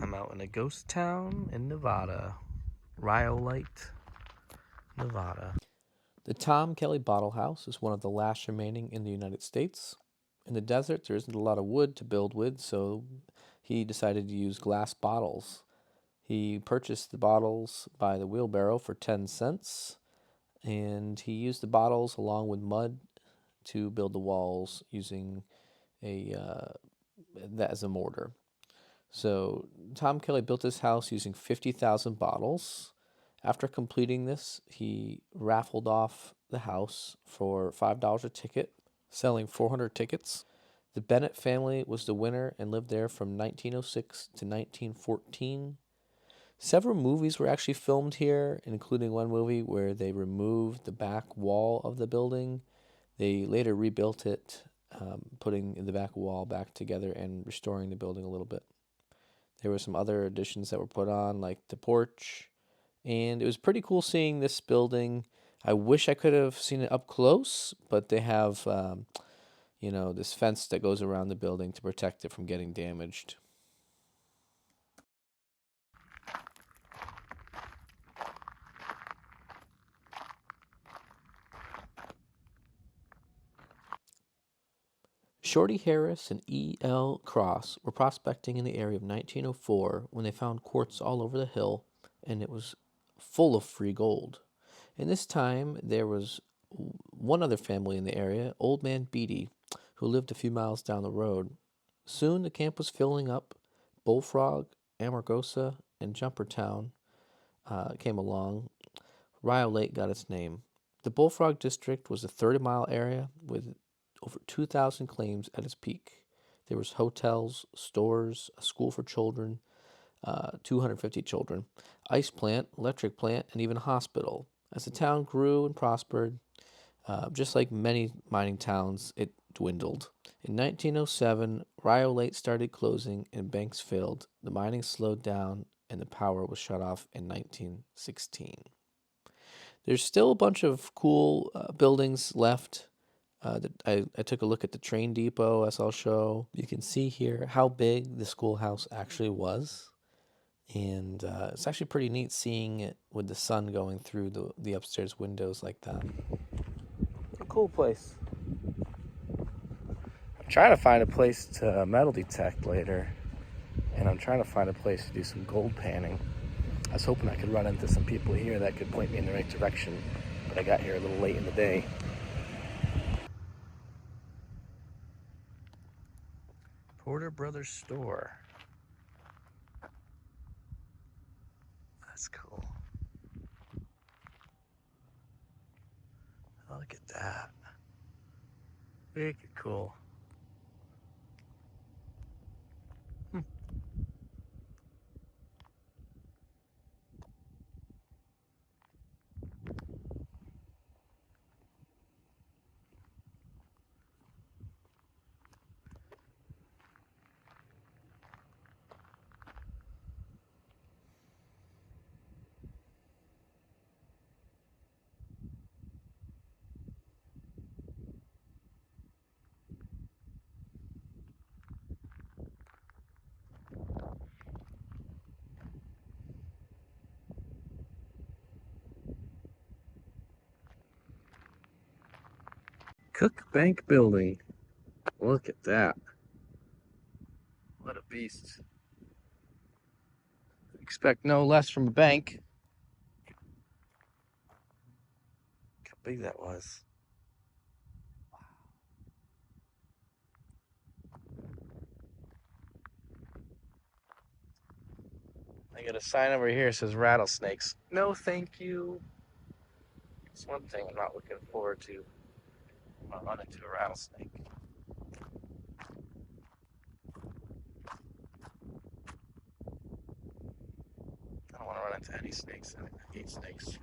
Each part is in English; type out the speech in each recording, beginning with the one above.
I'm out in a ghost town in Nevada, Rhyolite, Nevada. The Tom Kelly Bottle House is one of the last remaining in the United States. In the desert, there isn't a lot of wood to build with, so he decided to use glass bottles. He purchased the bottles by the wheelbarrow for 10 cents, and he used the bottles along with mud to build the walls using that as a mortar. So Tom Kelly built this house using 50,000 bottles. After completing this, he raffled off the house for $5 a ticket, selling 400 tickets. The Bennett family was the winner and lived there from 1906 to 1914. Several movies were actually filmed here, including one movie where they removed the back wall of the building. They later rebuilt it, putting the back wall back together and restoring the building a little bit. There were some other additions that were put on, like the porch, and it was pretty cool seeing this building. I wish I could have seen it up close, but they have, this fence that goes around the building to protect it from getting damaged. Shorty Harris and E.L. Cross were prospecting in the area of 1904 when they found quartz all over the hill, and it was full of free gold. In this time, there was one other family in the area, Old Man Beatty, who lived a few miles down the road. Soon the camp was filling up. Bullfrog, Amargosa, and Jumpertown came along. Rhyolite got its name. The Bullfrog District was a 30-mile area with over 2,000 claims at its peak. There was hotels, stores, a school for children, 250 children, ice plant, electric plant, and even a hospital. As the town grew and prospered, just like many mining towns, it dwindled. In 1907, Rhyolite started closing and banks failed. The mining slowed down and the power was shut off in 1916. There's still a bunch of cool buildings left. I took a look at the train depot, as I'll show. You can see here how big the schoolhouse actually was. And it's actually pretty neat seeing it with the sun going through the upstairs windows like that. A cool place. I'm trying to find a place to metal detect later. And I'm trying to find a place to do some gold panning. I was hoping I could run into some people here that could point me in the right direction. But I got here a little late in the day. Porter Brothers store. That's cool. Oh, look at that. Very cool. Cook Bank Building. Look at that. What a beast. Expect no less from a bank. Look how big that was. I got a sign over here that says rattlesnakes. No, thank you. It's one thing I'm not looking forward to. I'll run into a rattlesnake. I don't want to run into any snakes. I hate snakes.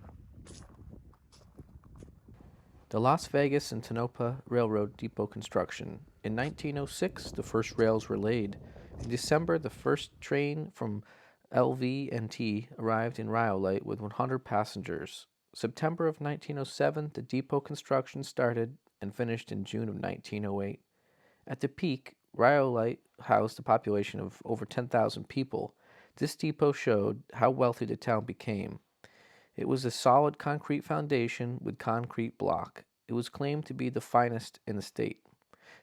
The Las Vegas and Tonopah Railroad Depot construction. In 1906, the first rails were laid. In December, the first train from LV&T arrived in Rhyolite with 100 passengers. September of 1907, the depot construction started and finished in June of 1908. At the peak, Rhyolite housed a population of over 10,000 people. This depot showed how wealthy the town became. It was a solid concrete foundation with concrete block. It was claimed to be the finest in the state.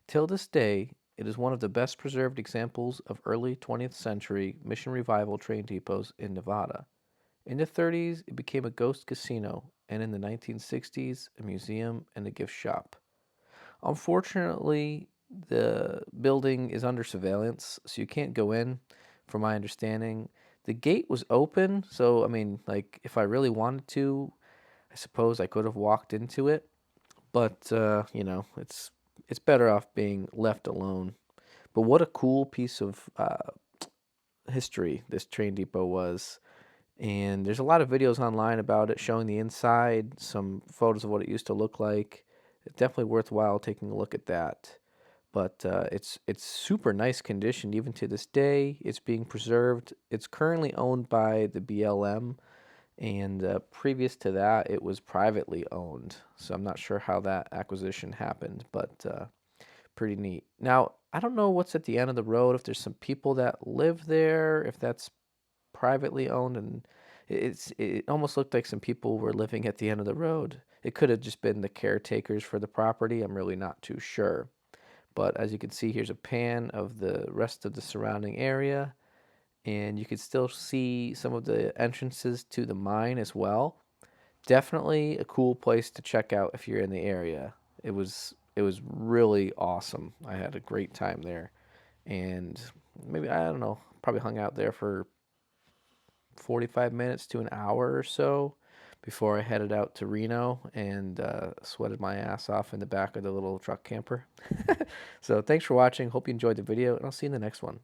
Till this day, it is one of the best preserved examples of early 20th century Mission Revival train depots in Nevada. In the 30s, it became a ghost casino, and in the 1960s, a museum and a gift shop. Unfortunately, the building is under surveillance, so you can't go in, from my understanding. The gate was open, so I mean, like, if I really wanted to, I suppose I could have walked into it, but it's better off being left alone. But what a cool piece of history this train depot was. And there's a lot of videos online about it showing the inside, some photos of what it used to look like. It's definitely worthwhile taking a look at that. But it's super nice condition even to this day. It's being preserved. It's currently owned by the BLM, and previous to that, it was privately owned. So I'm not sure how that acquisition happened, but pretty neat. Now, I don't know what's at the end of the road, if there's some people that live there, if that's privately owned, and it almost looked like some people were living at the end of the road. It could have just been the caretakers for the property. I'm really not too sure. But as you can see, here's a pan of the rest of the surrounding area, and you can still see some of the entrances to the mine as well. Definitely a cool place to check out if you're in the area. It was really awesome. I had a great time there, and maybe, I don't know, probably hung out there for 45 minutes to an hour or so before I headed out to Reno and sweated my ass off in the back of the little truck camper. So thanks for watching. Hope you enjoyed the video, and I'll see you in the next one.